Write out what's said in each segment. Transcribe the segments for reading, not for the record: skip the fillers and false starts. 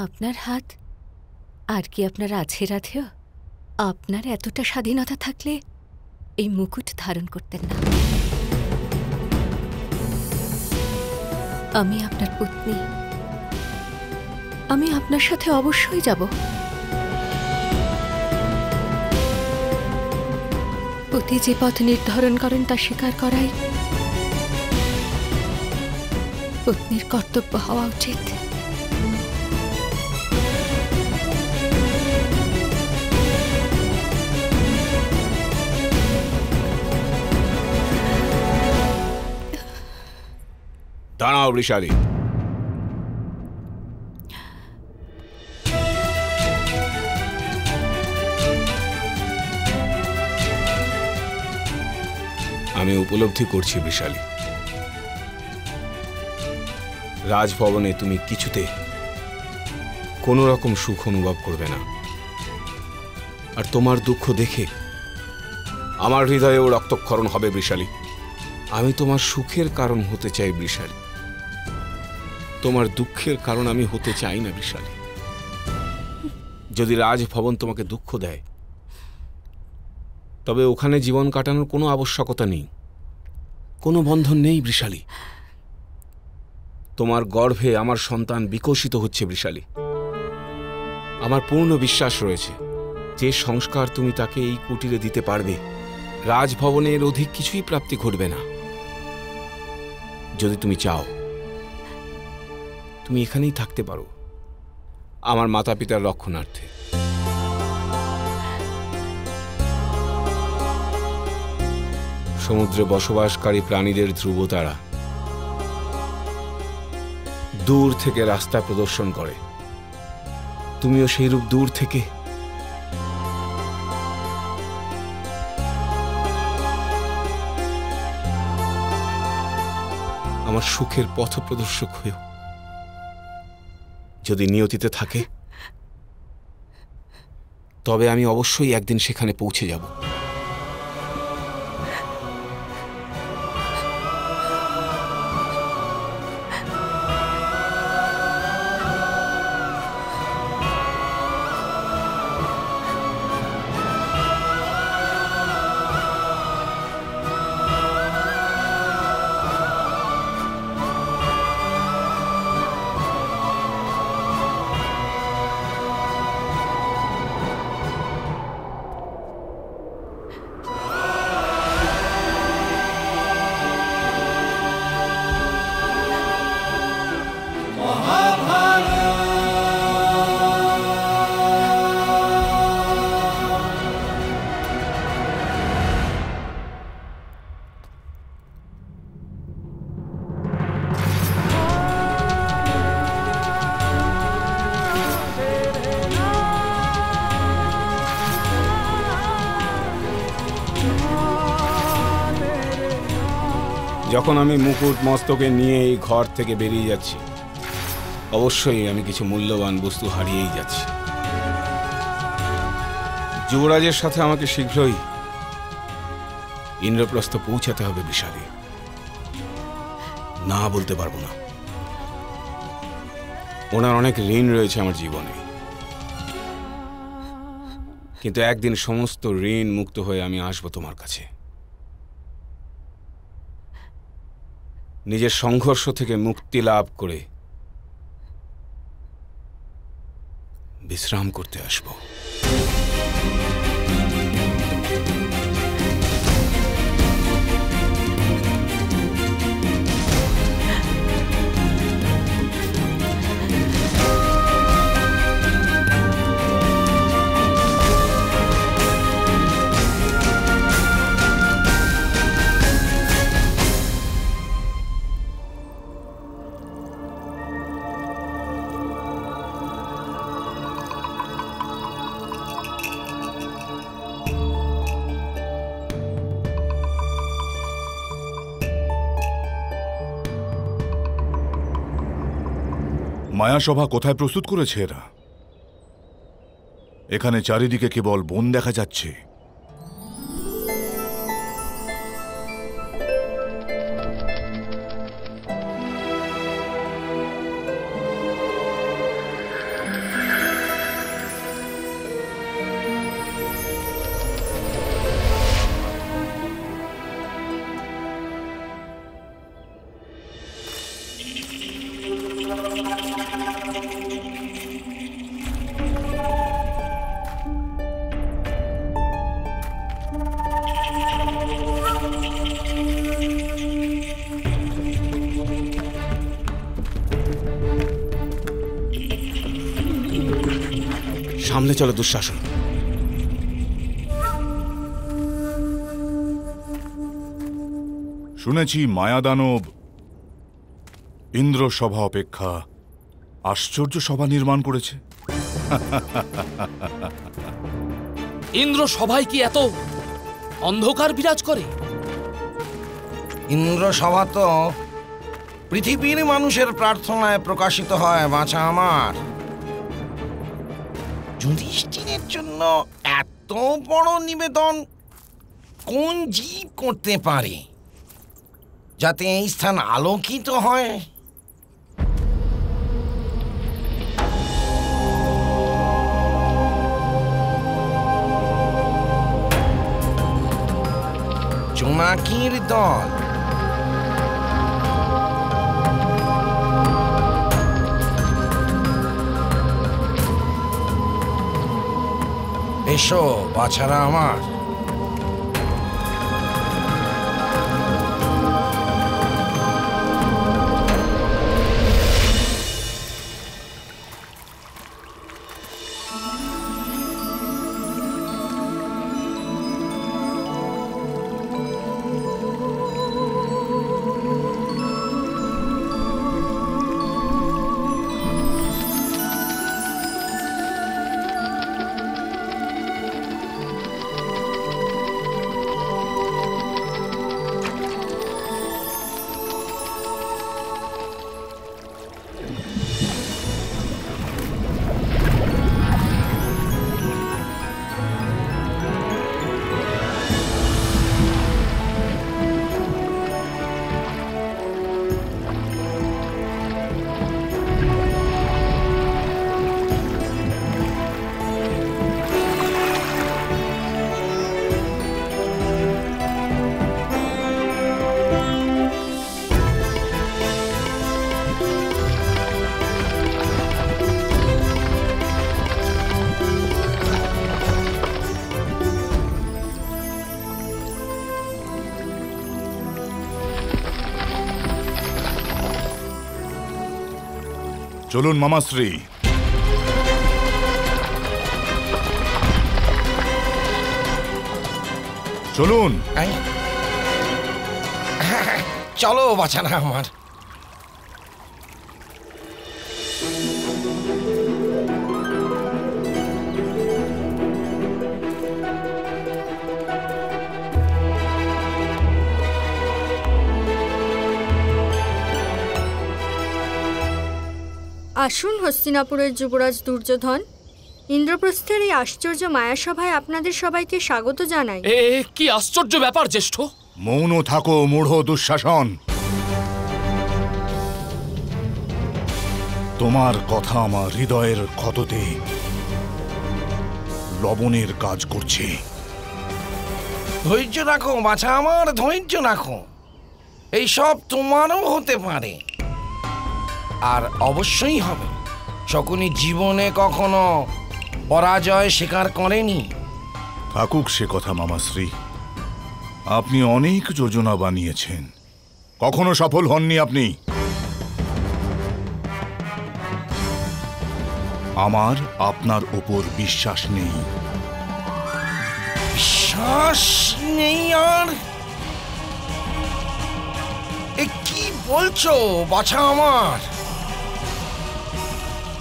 আপনার হাত আর কি আপনার আছে রাধেয়? আপনার এতটা স্বাধীনতা থাকলে এই মুকুট ধারণ করতেন না। আমি আপনার পত্নী, আমি আপনার সাথে অবশ্যই যাব। পতি যে পথ নির্ধারণ করেন তা স্বীকার করাই পত্নীর কর্তব্য হওয়া উচিত। দাঁড়াও বৃষালী, আমি উপলব্ধি করছি বৃষালী, রাজভবনে তুমি কিছুতে কোনো রকম সুখ অনুভব করবে না। আর তোমার দুঃখ দেখে আমার হৃদয়েও রক্তক্ষরণ হবে বৃষালী। আমি তোমার সুখের কারণ হতে চাই বৃষালী, তোমার দুঃখের কারণ আমি হতে চাই না বৃষালী। যদি রাজভবন তোমাকে দুঃখ দেয় তবে ওখানে জীবন কাটানোর কোনো আবশ্যকতা নেই, কোনো বন্ধন নেই বৃষালী। তোমার গর্ভে আমার সন্তান বিকশিত হচ্ছে বৃষালী। আমার পূর্ণ বিশ্বাস রয়েছে যে সংস্কার তুমি তাকে এই কুটিরে দিতে পারবে, রাজভবনের অধিক কিছুই প্রাপ্তি ঘটবে না। যদি তুমি চাও তুমি এখানেই থাকতে পারো আমার মাতা পিতার রক্ষণার্থে। সমুদ্রে বসবাসকারী প্রাণীদের ধ্রুবতারা দূর থেকে রাস্তা প্রদর্শন করে, তুমিও সেইরূপ দূর থেকে আমার সুখের পথ প্রদর্শক হয়েও। যদি নিয়তিতে থাকে তবে আমি অবশ্যই একদিন সেখানে পৌঁছে যাব। যখন আমি মুকুট মস্তকে নিয়ে এই ঘর থেকে বেরিয়ে যাচ্ছি, অবশ্যই আমি কিছু মূল্যবান বস্তু হারিয়েই যাচ্ছি। যুবরাজের সাথে আমাকে শীঘ্রই ইন্দ্রপ্রস্থ পৌঁছাতে হবে বৃষালী, না বলতে পারবো না। ওনার অনেক ঋণ রয়েছে আমার জীবনে, কিন্তু একদিন সমস্ত ঋণ মুক্ত হয়ে আমি আসবো তোমার কাছে। নিজের সংঘর্ষ থেকে মুক্তি লাভ করে বিশ্রাম করতে আসবো। মায়াসভা কোথায় প্রস্তুত করেছে এরা? এখানে চারিদিকে কেবল বন দেখা যাচ্ছে। সামলে চলো দুঃশাসন। শুনেছি মায়াদানব ইন্দ্রসভা অপেক্ষা আশ্চর্য সভা নির্মাণ করেছে। ইন্দ্র সভায় কি এত অন্ধকার বিরাজ করে? ইন্দ্রসভা তো পৃথিবীর মানুষের প্রার্থনায় প্রকাশিত হয় বাছা আমার। যুধিষ্ঠিরের জন্য এত বড় নিবেদন কোন জীব করতে পারে যাতে এই স্থান আলোকিত হয়? জোনাকির দল এসো বাছারা আমার। চলুন মামাশ্রী। চলুন। চলো বাছারা আমার। আসুন হস্তিনাপুরের যুবরাজ দুর্যোধন, ইন্দ্রপ্রস্থের এই আশ্চর্য মায়াসভায় আপনাদের সবাইকে স্বাগত জানাই। কি আশ্চর্য ব্যাপার জ্যেষ্ঠ! মৌন থাকো মূঢ় দুঃশাসন। তোমার কথা আমার হৃদয়ের ক্ষততে লবণের কাজ করছে। ধৈর্য রাখো বাছা আমার, ধৈর্য রাখো। এইসব তোমারও হতে পারে, আর অবশ্যই হবে। শকুনি জীবনে কখনো পরাজয় স্বীকার করেনি। থাকুক সে কথা মামাশ্রী। আপনি অনেক যোজনা বানিয়েছেন, কখনো সফল হননি আপনি। আমার আপনার উপর বিশ্বাস নেই। বিশ্বাস নেই? আর এ কি বলছো বাছা আমার?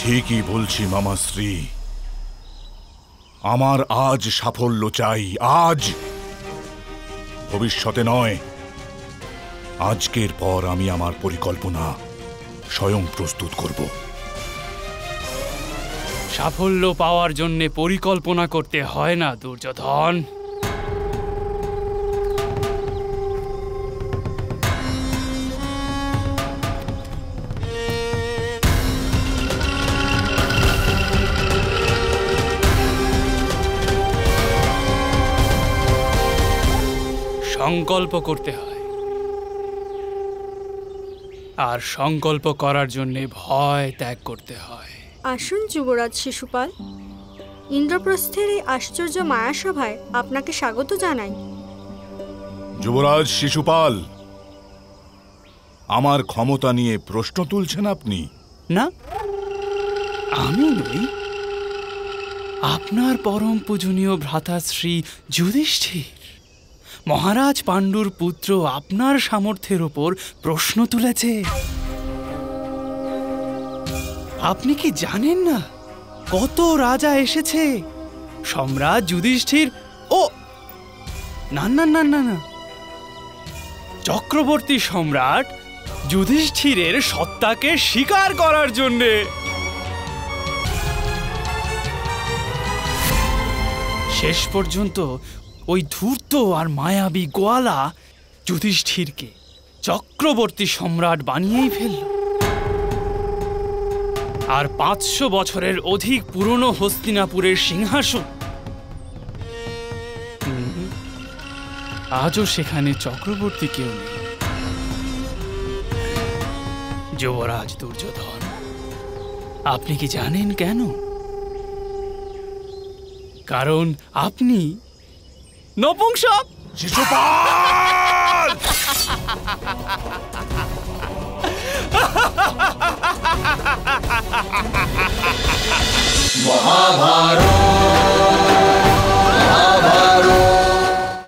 ঠিকই বলছি মামাশ্রী। আমার আজ সাফল্য চাই, আজ, ভবিষ্যতে নয়। আজকের পর আমি আমার পরিকল্পনা স্বয়ং প্রস্তুত করব। সাফল্য পাওয়ার জন্য পরিকল্পনা করতে হয় না দুর্যোধন। সংকল্প করতে হয়, আর সংকল্প করার জন্য ভয় ত্যাগ করতে হয়। আসুন যুবরাজ শিশুপাল, ইন্দ্রপ্রস্থের এই আশ্চর্য মায়াসভায় আপনাকে স্বাগত জানাই। যুবরাজ শিশুপাল, আমার ক্ষমতা নিয়ে প্রশ্ন তুলছেন আপনি? না, আমি নই। আপনার পরম পূজনীয় ভ্রাতাশ্রী যুধিষ্ঠির মহারাজ পাণ্ডুর পুত্র আপনার সামর্থ্যের ওপর প্রশ্ন তুলেছে। আপনি কি জানেন না কত রাজা এসেছে? সম্রাট যুধিষ্ঠির ও না না না না না চক্রবর্তী সম্রাট যুধিষ্ঠিরের সত্তাকে স্বীকার করার জন্যে। শেষ পর্যন্ত ওই ধূর্ত আর মায়াবী গোয়ালা যুধিষ্ঠিরকে চক্রবর্তী সম্রাট বানিয়েই ফেলল। আর 500 বছরের অধিক পুরনো হস্তিনাপুরের সিংহাসন আজও সেখানে চক্রবর্তী কেউ নেই। যুবরাজ দুর্যোধন, আপনি কি জানেন কেন? কারণ আপনি নপুংসক। শিশুপাল!